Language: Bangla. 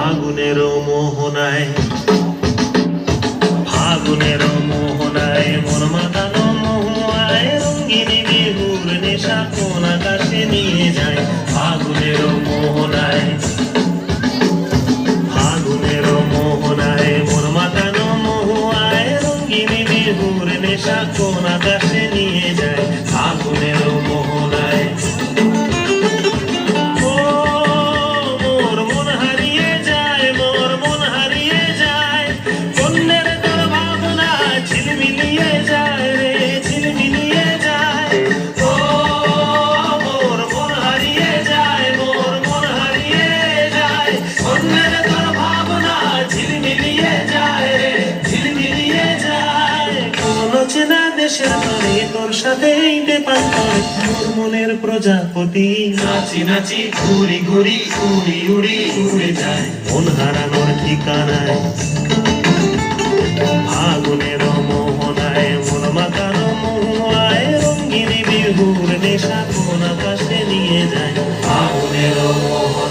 ফাগুনের মোহনায়, ফাগুনের মোহনায় মন মাতানো মহুয়ায় রঙ্গিনী বিহুর নেশা কোন আকাশে নিয়ে যায়। ফাগুনের মোহনায়, ফাগুনের মোহনায় মন মাতানো মহুয়ায় রঙ্গিনী বিহুর নেশা কোন আকাশে নিয়ে যায়। ফাগুনের মোহনায় দেশের তরে তোর সাথে মনের প্রজাপতি নাচি নাচি ঘুরি ঘুরি উড়ি উড়ি উড়ে যায় মন হারানোর ঠিকানায়। ফাগুনের মোহনায় মন মাতানো মহুয়ায় রঙ্গিনী বিহুর নেশা কোন আকাশে নিয়ে যায়। ফাগুনের মোহনায়